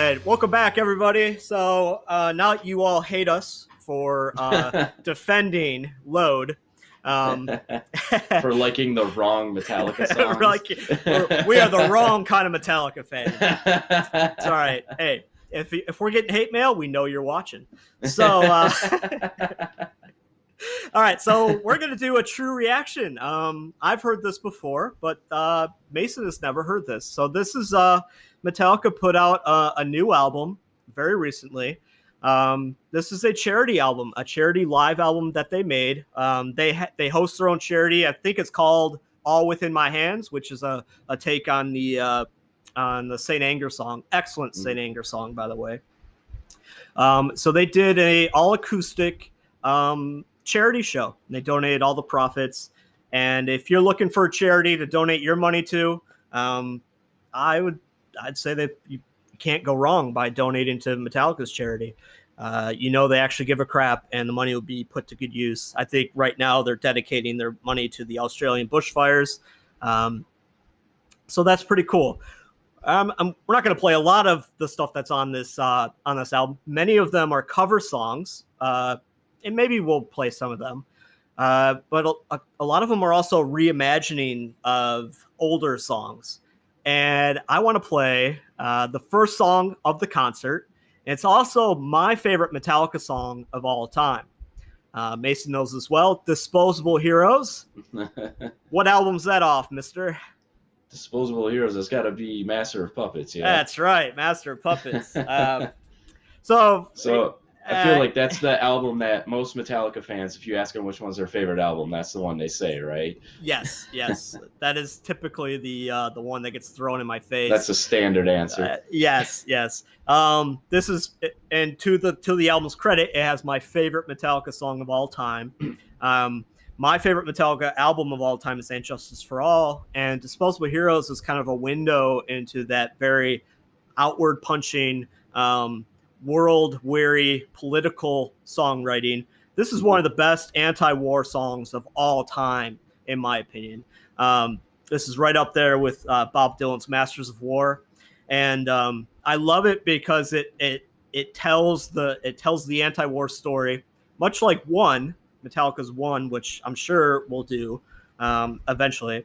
right, welcome back, everybody. So now that you all hate us for defending Load, um, For liking the wrong Metallica songs. like we are the wrong kind of Metallica fan. It's all right. Hey, if we're getting hate mail, we know you're watching. So all right, so we're gonna do a true reaction. I've heard this before, but Mason has never heard this. So this is Metallica put out a new album very recently. This is a charity album, a charity live album that they made. They host their own charity. I think it's called All Within My Hands, which is a take on the Saint Anger song. Excellent Saint Anger song, by the way. So they did a all acoustic charity show. They donated all the profits. And if you're looking for a charity to donate your money to, I'd say that you can't go wrong by donating to Metallica's charity. They actually give a crap, and the money will be put to good use. I think right now they're dedicating their money to the Australian bushfires. So that's pretty cool. We're not going to play a lot of the stuff that's on this album. Many of them are cover songs, and maybe we'll play some of them. But a lot of them are also reimagining of older songs. And I want to play the first song of the concert. It's also my favorite Metallica song of all time. Mason knows as well. Disposable Heroes. What album's that off, mister? Disposable Heroes. It's got to be Master of Puppets. Yeah, that's right, Master of Puppets. So I feel like that's the album that most Metallica fans, if you ask them which one's their favorite album, that's the one they say, right? Yes, that is typically the one that gets thrown in my face. That's a standard answer. Yes. This is, and to the album's credit, it has my favorite Metallica song of all time. My favorite Metallica album of all time is "And Justice for All," and "Disposable Heroes" is kind of a window into that very outward punching, world-weary political songwriting. This is one of the best anti-war songs of all time, in my opinion. This is right up there with Bob Dylan's "Masters of War," and I love it because it tells the anti-war story, much like Metallica's One, which I'm sure we'll do eventually.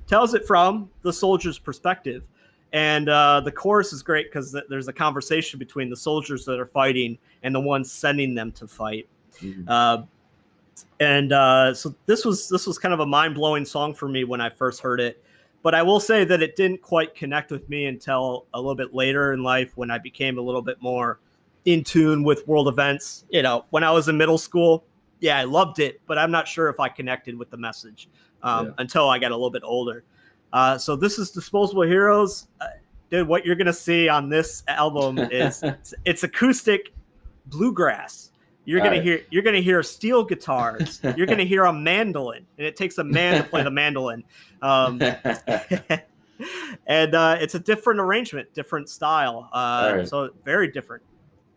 Tells it from the soldier's perspective. And the chorus is great because there's a conversation between the soldiers that are fighting and the ones sending them to fight. Mm-hmm. So this was kind of a mind-blowing song for me when I first heard it. But I will say that it didn't quite connect with me until a little bit later in life when I became a little bit more in tune with world events. When I was in middle school, yeah, I loved it, but I'm not sure if I connected with the message until I got a little bit older. So this is Disposable Heroes. Dude, what you're going to see on this album is it's acoustic bluegrass. You're going to hear steel guitars. You're going to hear a mandolin, and it takes a man to play the mandolin. And it's a different arrangement, different style. Right. So very different.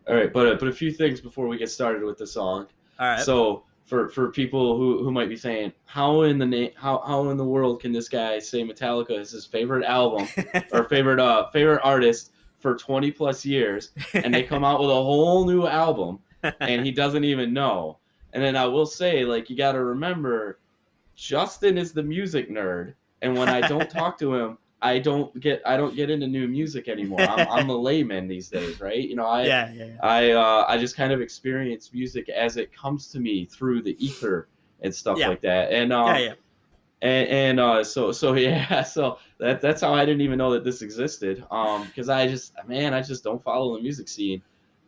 All right, but a few things before we get started with the song. All right. So for people who might be saying, how in the world can this guy say Metallica is his favorite album or favorite artist for 20 plus years, and they come out with a whole new album and he doesn't even know? And then I will say, like, you got to remember, Justin is the music nerd, and when I don't talk to him, I don't get into new music anymore. I'm a layman these days, right? I just kind of experience music as it comes to me through the ether and stuff like that. And so that's how I didn't even know that this existed. Because I just don't follow the music scene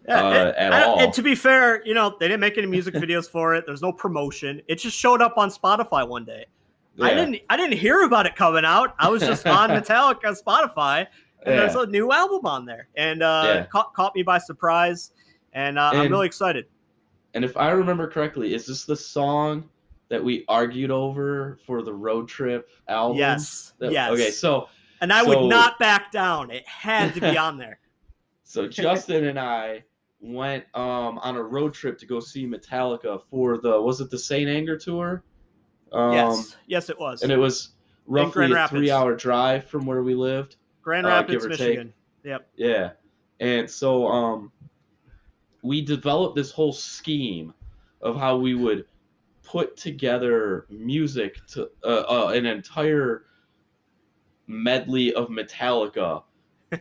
at all. And to be fair, they didn't make any music videos for it. There's no promotion. It just showed up on Spotify one day. Yeah. I didn't hear about it coming out. I was just on Metallica Spotify, and there's a new album on there, and caught me by surprise, and I'm really excited. And if I remember correctly, is this the song that we argued over for the road trip album? Yes. Okay, so I would not back down. It had to be on there. So Justin and I went on a road trip to go see Metallica for was it the Saint Anger tour? Yes, it was. And it was roughly a 3-hour drive from where we lived. Grand Rapids, Michigan. Yep. Yeah. And so we developed this whole scheme of how we would put together music to an entire medley of Metallica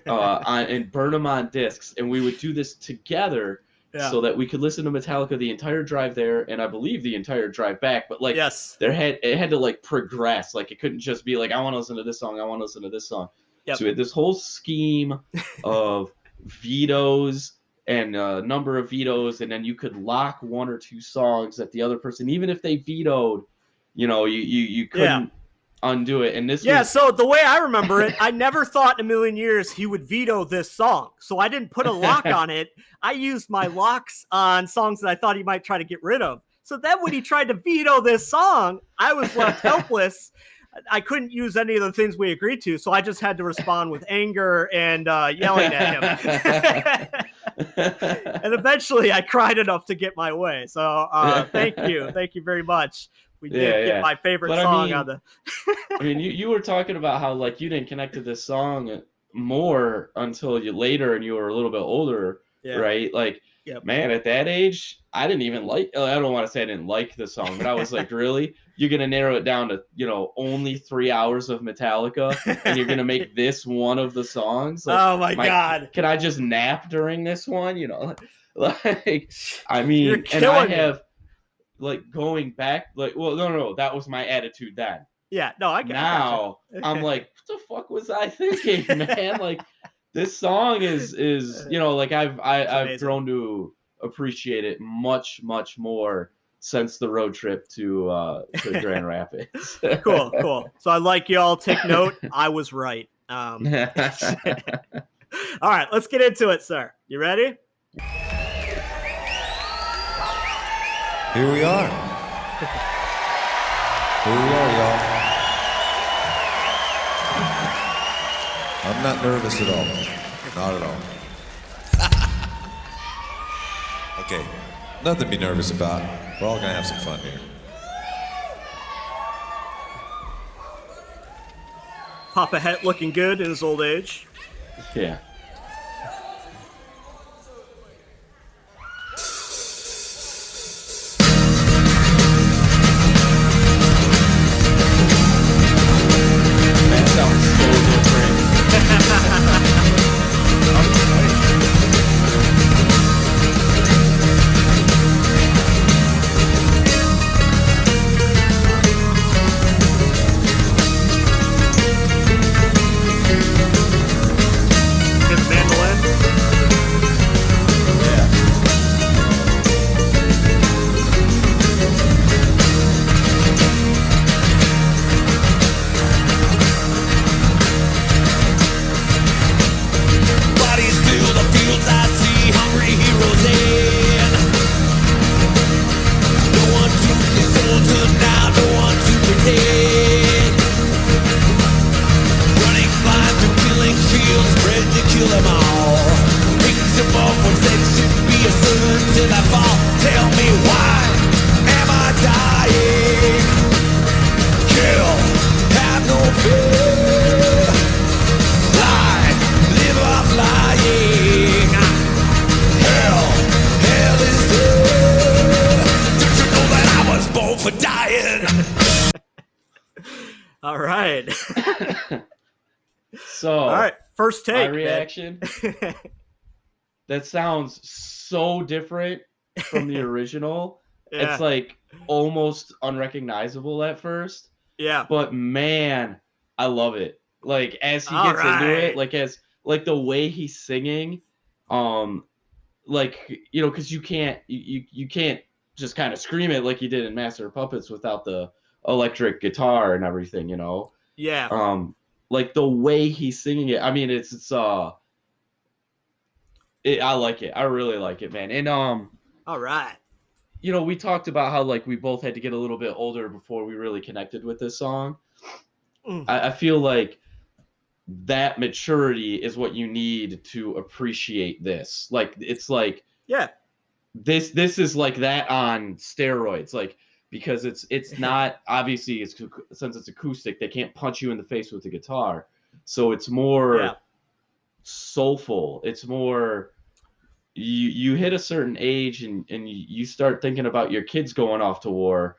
and burn them on discs, and we would do this together Yeah. so that we could listen to Metallica the entire drive there, and I believe the entire drive back. But like, Yes. it had to like progress. Like, it couldn't just be like, I want to listen to this song, I want to listen to this song. Yep. So we had this whole scheme of vetoes and a number of vetoes, and then you could lock one or two songs that the other person, even if they vetoed, you couldn't undo it. And this was... So the way I remember it, I never thought in a million years he would veto this song. So I didn't put a lock on it. I used my locks on songs that I thought he might try to get rid of. So then when he tried to veto this song, I was left helpless. I couldn't use any of the things we agreed to, so I just had to respond with anger and yelling at him. And eventually I cried enough to get my way. So thank you very much. We did get my favorite song on the... I mean, you were talking about how like you didn't connect to this song more until later, and you were a little bit older, right? Like, man, at that age, I didn't even like... I don't want to say I didn't like the song, but I was like, really? You're going to narrow it down to, only 3 hours of Metallica, and you're going to make this one of the songs? Like, oh, my God. Can I just nap during this one? Like, I mean... You're killing me. Like, going back, like, well, no, that was my attitude then. Yeah, no, I get it. Now, I'm like, what the fuck was I thinking, man? Like, this song is like, I've grown to appreciate it much, much more since the road trip to Grand Rapids. Cool. So I'd like y'all take note. I was right. All right, let's get into it, sir. You ready? Here we are. Here we are, y'all. I'm not nervous at all. Not at all. Okay, nothing to be nervous about. We're all gonna have some fun here. Papa Het looking good in his old age. Yeah. All right. So, all right, first take. My reaction. That sounds so different from the original. Yeah. It's like almost unrecognizable at first. Yeah. But man, I love it. Like, as he gets into it, like the way he's singing, like, because you can't just kind of scream it like you did in Master of Puppets without the electric guitar and everything, Yeah. Like the way he's singing it. I mean, I like it. I really like it, man. And all right. We talked about how like we both had to get a little bit older before we really connected with this song. I feel like that maturity is what you need to appreciate this. Like, it's like, yeah, this is like that on steroids. Like, because it's not, obviously, since it's acoustic, they can't punch you in the face with the guitar. So it's more soulful. It's more you hit a certain age and you start thinking about your kids going off to war.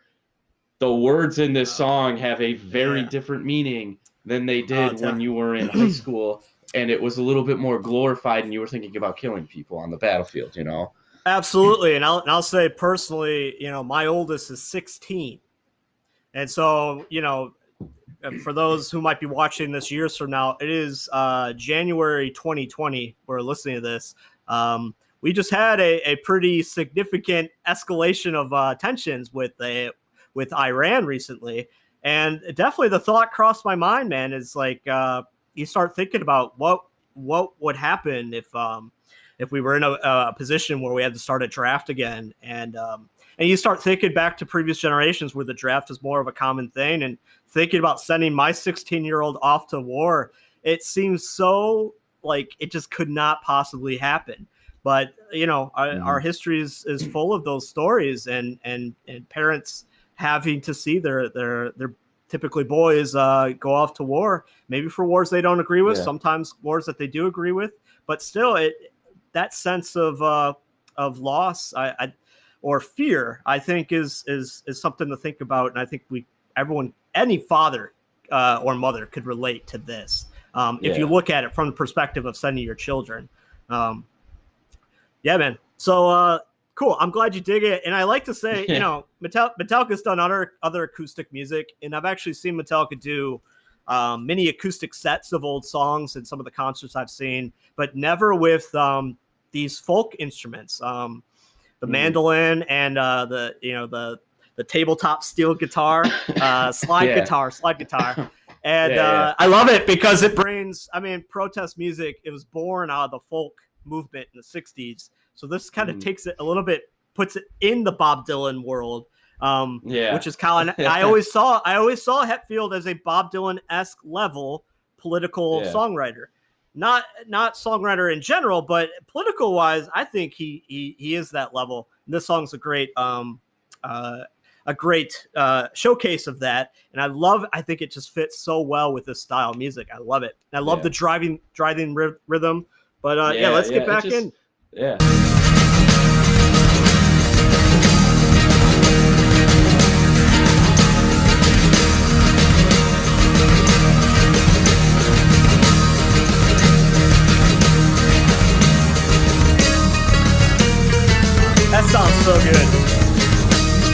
The words in this song have a very different meaning than they did when you were in high school, and it was a little bit more glorified and you were thinking about killing people on the battlefield, you know? Absolutely. And I'll say personally, you know, my oldest is 16. And so, you know, for those who might be watching this years from now, it is January 2020. We're listening to this. We just had a pretty significant escalation of tensions with Iran recently, and definitely the thought crossed my mind, man. Is like you start thinking about what would happen if we were in a position where we had to start a draft again, and you start thinking back to previous generations where the draft is more of a common thing, and thinking about sending my 16-year-old off to war, it seems so like it just could not possibly happen. But you know, our history is full of those stories, and parents having to see their typically boys go off to war, maybe for wars they don't agree with, sometimes wars that they do agree with, but still, that sense of loss, or fear, I think is something to think about, and I think any father or mother could relate to this if you look at it from the perspective of sending your children. Yeah, man. So cool. I'm glad you dig it, and I like to say, you know, Metallica's done other acoustic music, and I've actually seen Metallica do many acoustic sets of old songs in some of the concerts I've seen, but never with these folk instruments. The mandolin and the tabletop steel guitar, slide guitar. And I love it because it brings, I mean, protest music, it was born out of the folk movement in the 60s. So this kind of takes it a little bit, puts it in the Bob Dylan world, which is kind of, I always saw Hetfield as a Bob Dylan-esque level political songwriter. Not songwriter in general, but political wise, I think he is that level. And this song's a great showcase of that, and I think it just fits so well with this style of music. I love it. And I love the driving rhythm. But let's get back in. Yeah. That sounds so good.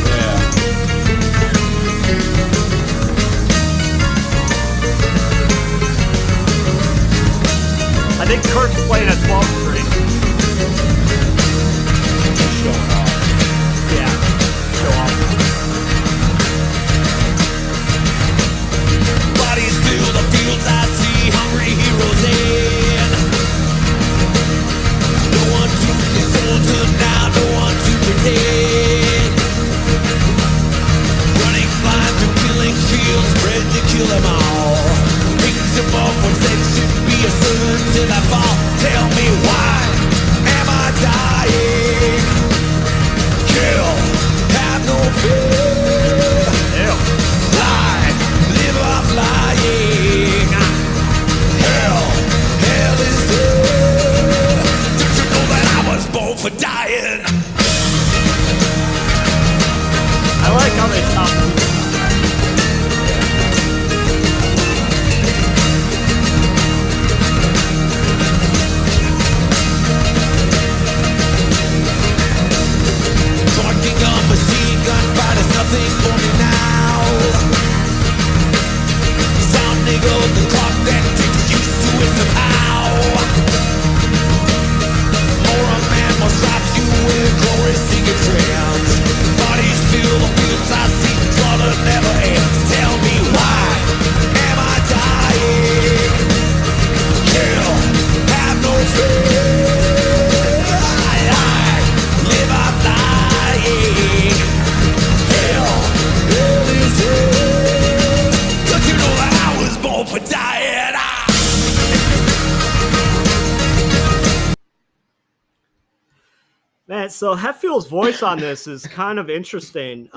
Yeah. I think Kurt's playing at 12th string. Showing off. Yeah, show off. Bodies fill the fields, I see hungry heroes in. No one to console to now, no one to pretend. Running blind through killing fields, bred to kill them all. Picks them up when they should be a servant till I fall. Tell me why am I dying? Kill, have no fear. Lie, live off lying. Hell is there. Don't you know that I was born for dying? I like how they stop. Talking of machine gun fighters, nothing for me now. Sounding of the clock that takes used to it somehow. More a man must drop you with glory seeking trends. Bodies fill the fields, I see slaughter never ends. Tell me why am I dying? Kill, have no fear. I live up lying. Hell is here. Don't you know that I was born for dying? Man, so Hetfield's voice on this is kind of interesting.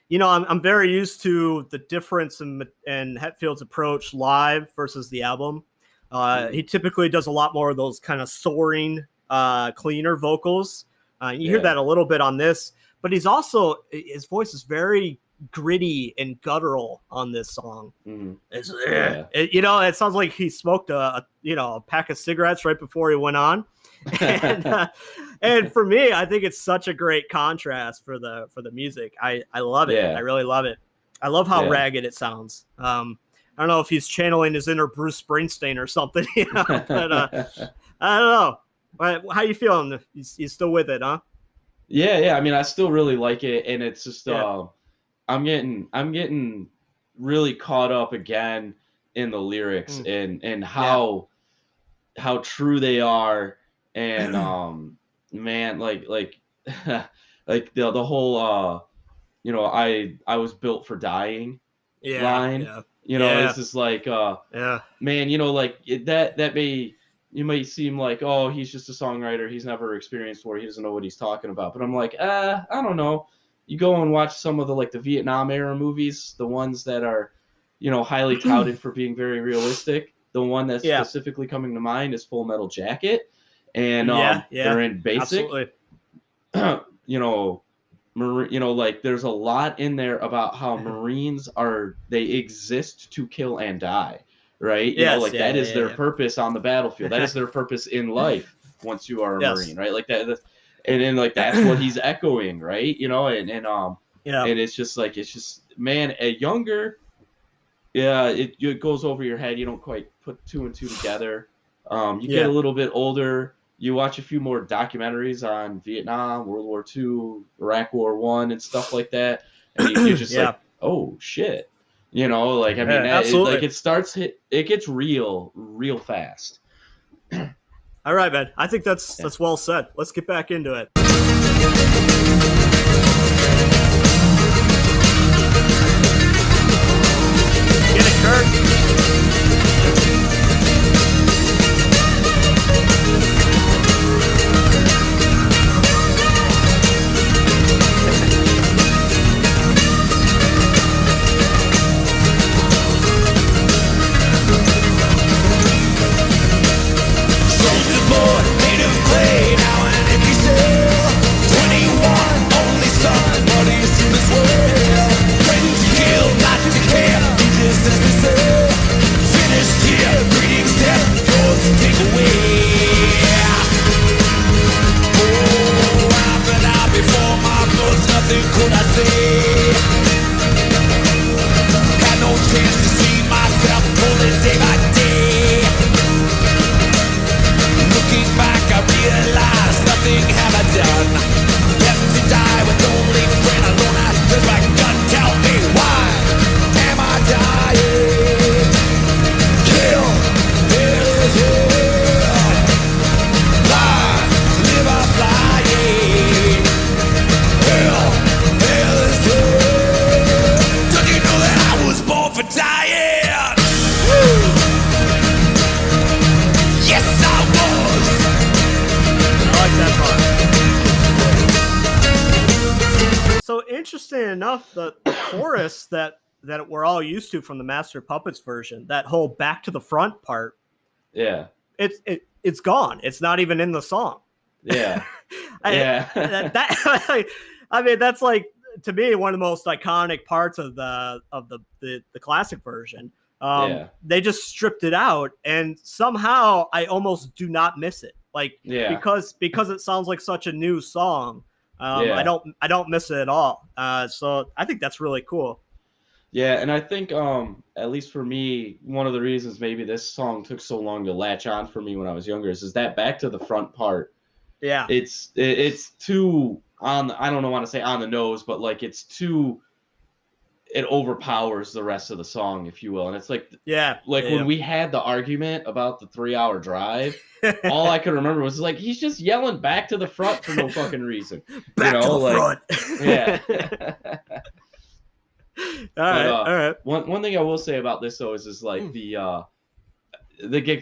You know, I'm very used to the difference in Hetfield's approach live versus the album. He typically does a lot more of those kind of soaring, cleaner vocals. You hear Yeah. that a little bit on this, but his voice is very gritty and guttural on this song. Mhm. Yeah. It sounds like he smoked a pack of cigarettes right before he went on. And for me, I think it's such a great contrast for the music. I love it. Yeah. I really love it. I love how Yeah. ragged it sounds. I don't know if he's channeling his inner Bruce Springsteen or something, but I don't know. But how you feeling? You still with it, huh? Yeah. I mean, I still really like it, and it's just Yeah. I'm getting really caught up again in the lyrics and how true they are, and man, like like the whole I was built for dying line. It's just like Yeah. man, that may you might seem like, oh, he's just a songwriter, he's never experienced war, he doesn't know what he's talking about. But I'm like, I don't know. You go and watch some of the Vietnam era movies, the ones that are, highly touted for being very realistic. The one that's Yeah. specifically coming to mind is Full Metal Jacket, and Yeah. they're in basic. Absolutely. There's a lot in there about how Marines they exist to kill and die, right? Yes, that is their purpose on the battlefield. That is their purpose in life once you are a Yes. Marine, right? Like that, and then that's what he's echoing, right? Yeah. And it's just man, a younger, yeah, it goes over your head. You don't quite put two and two together. You get a little bit older. You watch a few more documentaries on Vietnam, World War II, Iraq War I, and stuff like that, and you're just like, oh shit, absolutely. It gets real fast. All right, man. I think that's well said. Let's get back into it. Get it, Kurt. Soldier boy, made of clay, now an empty cell. 21, only son, but he's in this world. Friends killed, not to care, he just as we say. Finished here, greetings, death, yours to take away. Oh, I've been out before my thoughts, nothing could I say. Had no chance to see myself pulling day by day. Looking back, I realize nothing have I done. Left to die with only friend alone. I just my gun. Tell me why am I dying? Kill, hell is hell. Why live I flying? Hell is hell. Don't you know that I was born for dying? Woo! Yes, I was. I like that part. So interesting enough, the chorus that we're all used to from the Master of Puppets version, that whole back to the front part, Yeah. it's gone. It's not even in the song. Yeah. I mean, that's like, to me, one of the most iconic parts of the classic version. They just stripped it out, and somehow I almost do not miss it. Because it sounds like such a new song. I don't miss it at all. So I think that's really cool. Yeah, and I think at least for me, one of the reasons maybe this song took so long to latch on for me when I was younger is that back to the front part. Yeah, it's too I don't want to say on the nose, but it overpowers the rest of the song, if you will. And it's when we had the argument about the 3-hour drive, all I could remember was he's just yelling back to the front for no fucking reason. Back to the front. Yeah. All right. One thing I will say about this though is the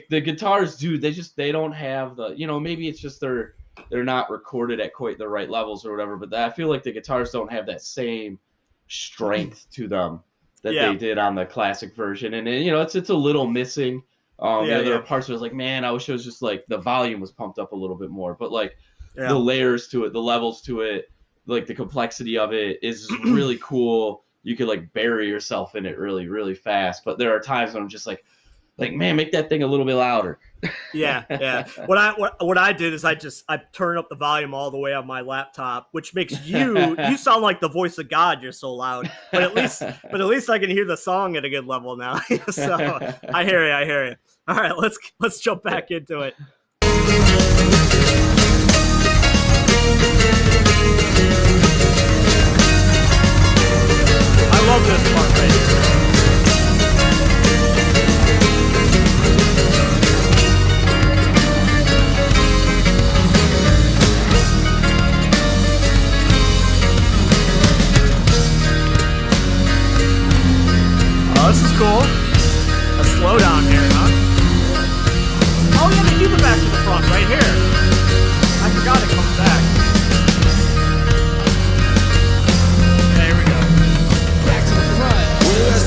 guitars, dude, they don't have the, maybe it's just they're not recorded at quite the right levels or whatever, but I feel like the guitars don't have that same strength to them that they did on the classic version, and it's a little missing There were parts where I was like, man, I wish it was just like the volume was pumped up a little bit more. But like the layers to it, the levels to it, like the complexity of it is really cool. You could like bury yourself in it really, really fast. But there are times when I'm just like, man, make that thing a little bit louder. Yeah. What I did is I turned up the volume all the way on my laptop, which makes you sound like the voice of God. You're so loud, but at least I can hear the song at a good level now. So I hear you. All right, let's jump back into it. I love this part right here. This is cool. A slowdown here, huh? Oh, yeah, they keep it back to the front right here. I forgot it comes back. There we go. Back to the front.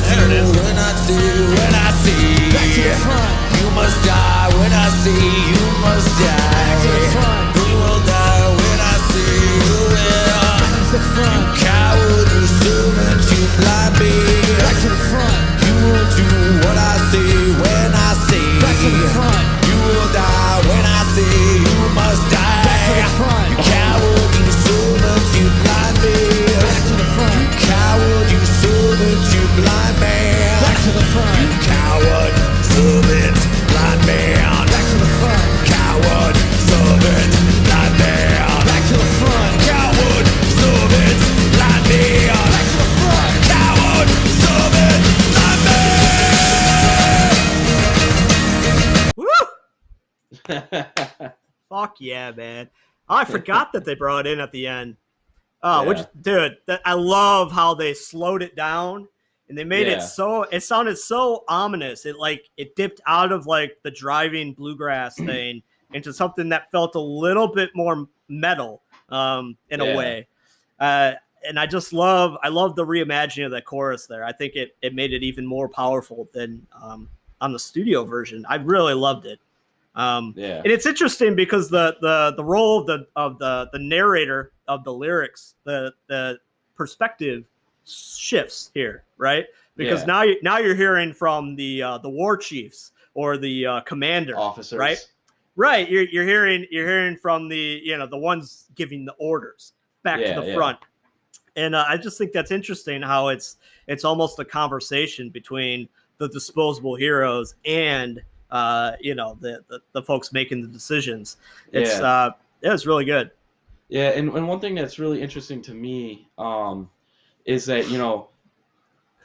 There it is. When I see. Back to the front. You must die when I see. You must die. Back to the front. We will die when I see you will. Back to the front. You coward, you servant, you blind me. Back to the front. You will do what I see when I see. Back to the front. You will die when I see. You must die. Back to the front. You coward, you servant, you blind me. Back to the front. You coward, you servant, you blind man. Back to the front. You coward, servant, blind man. Back to the front. Coward, servant, blind man. Back to the front. Coward, servant, blind man. Back to the front. Coward, servant, blind man. Woo! Fuck yeah, man. Oh, I forgot that they brought it in at the end. Oh, dude, I love how they slowed it down and they made it sounded so ominous. It dipped out of like the driving bluegrass thing into something that felt a little bit more metal in a way. And I love the reimagining of that chorus there. I think it made it even more powerful than on the studio version. I really loved it. And it's interesting because the role of the narrator of the lyrics, the perspective shifts here, right? Because now you're hearing from the war chiefs or the commander officers, right? You're hearing from the the ones giving the orders back to the front. And I just think that's interesting how it's almost a conversation between the disposable heroes and the folks making the decisions. It's really good. Yeah, and one thing that's really interesting to me is that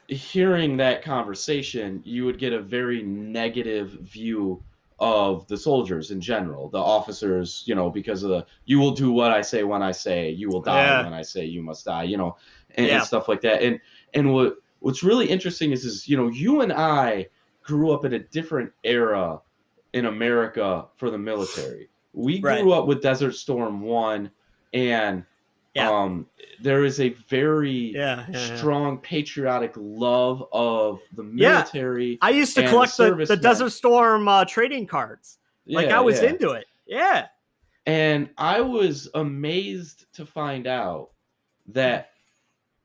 hearing that conversation, you would get a very negative view of the soldiers in general, the officers, because of you will do what I say when I say, you will die when I say you must die, and stuff like that. And what's really interesting is you and I grew up in a different era in America for the military. We grew up with Desert Storm 1, and there is a very strong patriotic love of the military. I used to collect the Desert Storm trading cards. I was into it. Yeah. And I was amazed to find out that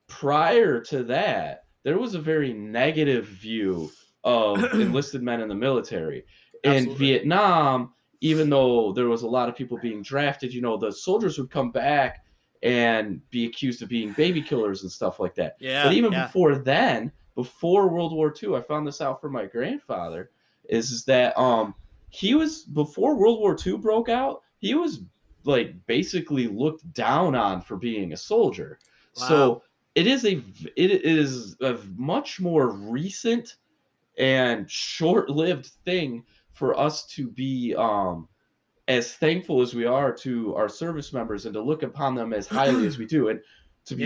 prior to that, there was a very negative view of enlisted men in the military. In Vietnam, even though there was a lot of people being drafted, the soldiers would come back and be accused of being baby killers and stuff like that. Yeah, but even before then, before World War II, I found this out from my grandfather, is that he was, before World War II broke out, he was basically looked down on for being a soldier. Wow. So it is a much more recent and short-lived thing for us to be as thankful as we are to our service members and to look upon them as highly as we do, and to be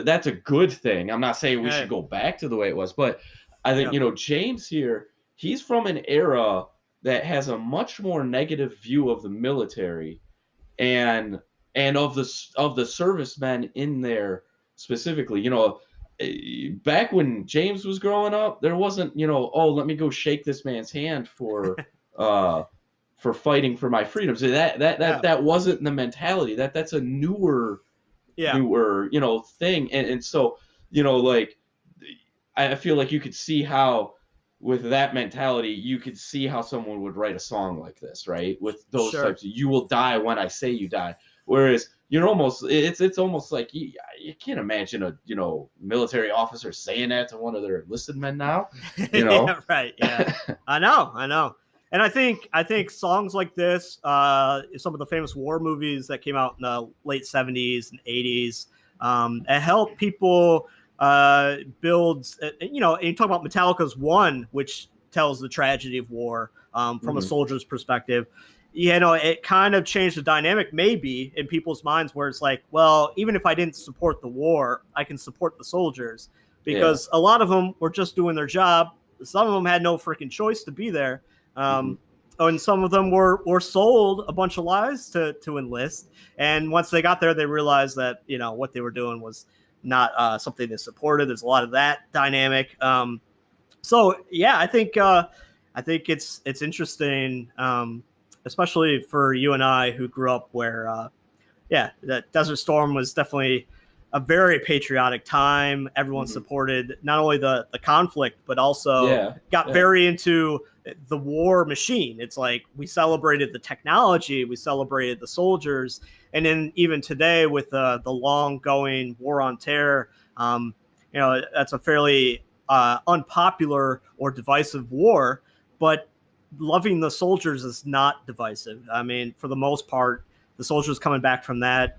that's a good thing. I'm not saying we should go back to the way it was, but I think James here, he's from an era that has a much more negative view of the military and of the servicemen in there specifically. back when James was growing up, there wasn't, oh, let me go shake this man's hand for fighting for my freedom. So that wasn't the mentality. That's a newer thing. And so, like, I feel like you could see how, with that mentality, you could see how someone would write a song like this, right? With those types of, you will die when I say you die. Whereas it's almost like you can't imagine a military officer saying that to one of their enlisted men now. Yeah, right. Yeah, I know. And I think songs like this, some of the famous war movies that came out in the late 70s and 80s, it helped people build. And you talk about Metallica's One, which tells the tragedy of war from a soldier's perspective. It kind of changed the dynamic maybe in people's minds, where it's like, well, even if I didn't support the war, I can support the soldiers, because a lot of them were just doing their job. Some of them had no freaking choice to be there. And some of them were sold a bunch of lies to enlist. And once they got there, they realized that, what they were doing was not something they supported. There's a lot of that dynamic. So yeah, I think it's interesting, especially for you and I who grew up where, that Desert Storm was definitely a very patriotic time. Everyone supported not only the conflict, but also got very into the war machine. It's like we celebrated the technology, we celebrated the soldiers, and then even today with the long going war on terror, that's a fairly unpopular or divisive war, but loving the soldiers is not divisive. I mean, for the most part, the soldiers coming back from that,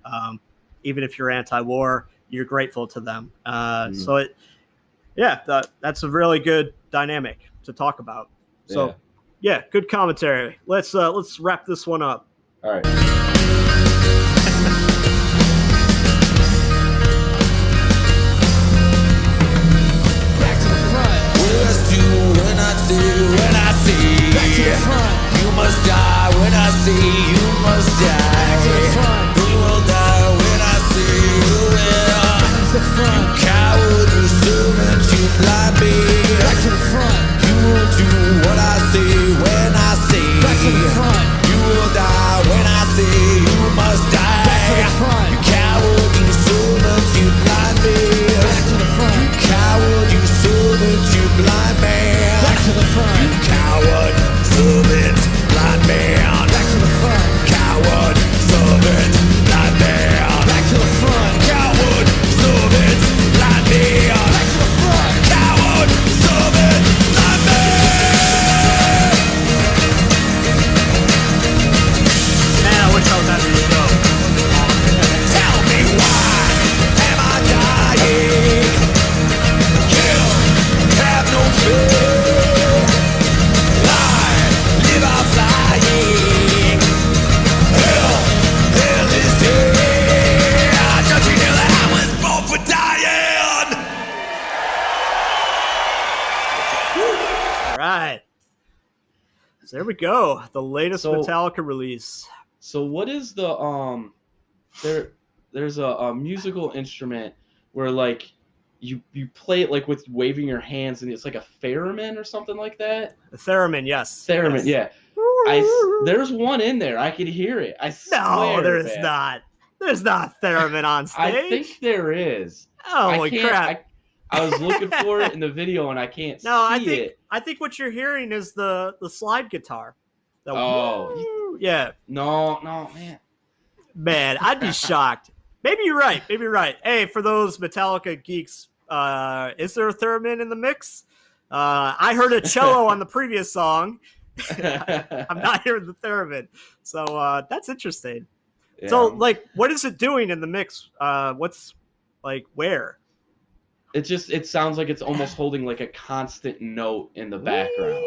even if you're anti-war, you're grateful to them. So that's a really good dynamic to talk about. So yeah, good commentary. Let's wrap this one up. All right. Back to the front. What I do when I see. Back to the front. You must die when I see. You must die. Back to the front. You will die when I see. You will. Back to the front. You coward, you servant, you blind me. Back to the front. You will do what I see when I see. Back to the front. You will die when I see. You must die. Back to the front. You coward, you servant, you blind me. Back to the front. You coward, you servant, you blind man. Back to the front. You coward, servant, blind man. Back to the front. Coward, servant, blind man. Back to the front. Coward, servant, blind man. Back to the front. Coward, servant, blind man. Man, I wish I was at this show. Tell me why am I dying? You have no fear. Lie, live out flying. Hell is here. Don't you know that I was born for dying? All right. So there we go. The latest Metallica release. So what is the there's a musical instrument where like you play it like with waving your hands, and it's like a theremin or something like that. The theremin, yes. Theremin, yes. yeah. There's one in there. I could hear it. I swear. No, there's not. There's not theremin on stage. I think there is. Holy crap. I was looking for it in the video and I can't see it. I think what you're hearing is the slide guitar. Yeah. No, man. Man, I'd be shocked. Maybe you're right. Hey, for those Metallica geeks, is there a theremin in the mix? I heard a cello on the previous song. I'm not hearing the theremin. So that's interesting. Yeah. So, like, what is it doing in the mix? What's, like, where? It sounds like it's almost holding, like, a constant note in the background.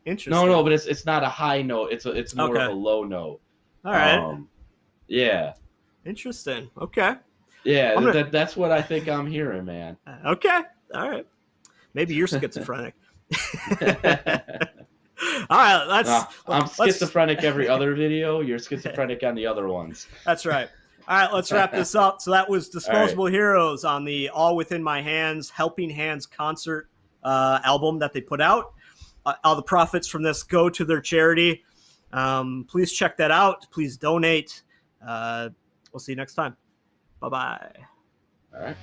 Interesting. No, but it's not a high note. It's more of a low note. All right. Yeah. Interesting. Okay. Yeah, that's what I think I'm hearing, man. Okay. All right. Maybe you're schizophrenic. All right. I'm schizophrenic every other video. You're schizophrenic on the other ones. That's right. All right, let's wrap this up. So that was Disposable Heroes on the All Within My Hands Helping Hands concert album that they put out. All the profits from this go to their charity. Please check that out. Please donate. We'll see you next time. Bye-bye. All right.